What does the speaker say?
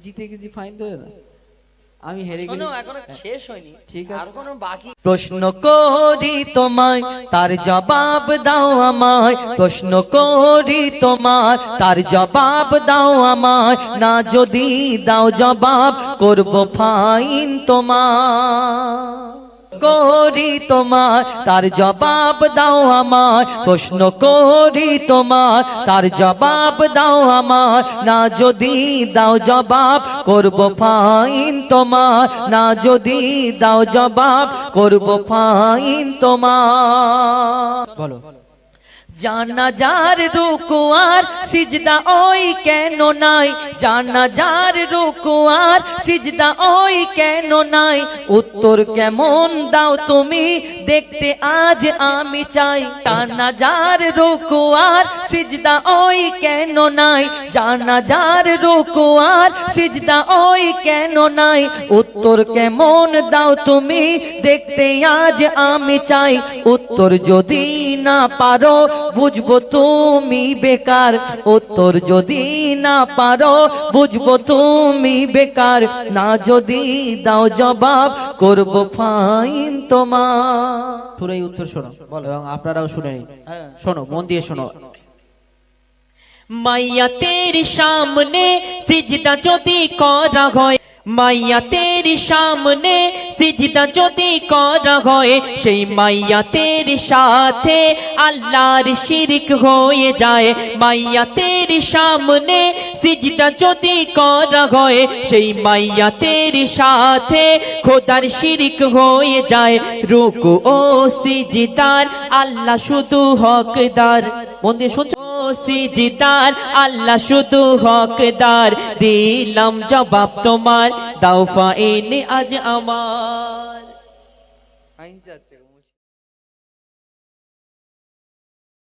জিতে গেছি, ফাইন দেবে না? আমি হেরে গেছি, এখনো শেষ হয়নি, ঠিক আছে, আর কোনো বাকি। প্রশ্ন করি তোমায় তার জবাব দাও আমায়, প্রশ্ন করি তোমার তার জবাব দাও আমায়, না যদি দাও জবাব করব ফাইন তোমার। করি তোমার তার জবাব দাও আমায়, প্রশ্ন করি তোমার তার জবাব দাও আমায়, না যদি দাও জবাব করব ফাইন তোমার, না যদি দাও জবাব করব ফাইন তোমার। বলো। জানাজার রুকু আর সিজদা ওই কেন নাই, জানাজার রুকু আর সিজদা ওই কেন নাই, উত্তর কেমন দাও তুমি দেখতে আজ আমি চাই। জানাজার রুকু আর সিজদা ওই কেন নাই, জানাজার রুকু আর সিজদা ওই কেন নাই, উত্তর কেমন দাও তুমি দেখতে আজ আমি চাই। উত্তর যদি না পারো বুঝবো তুমি বেকার, উত্তর যদি না পারো বুঝবো তুমি বেকার, না যদি দাও জবাব করব ফাইন তোমার। তোরা এই উত্তর শোনো এবং আপনারাও শুনে নিন, শোনো, মন দিয়ে শোনো। মাইয়া তেরি সামনে সিজদা যদি করা হয়, মাইয়া তেরি সামনে সিজদা যদি করা হয়, সেই মাইয়া তেরি সাথে আল্লাহর শিরিক হয়ে যায়। মাইয়া তেরি সামনে সিজদা যদি করা হয়, সেই মাইয়া তেরি সাথে খোদার শিরিক হয়ে যায়। রুকু ও সিজদার আল্লাহ শুধু হকদার, মন দিয়ে শুনছো? সিজদার আল্লাহ শুধু হকদার, দিলাম জবাব তোমার দাও ফাইন আজ আমার।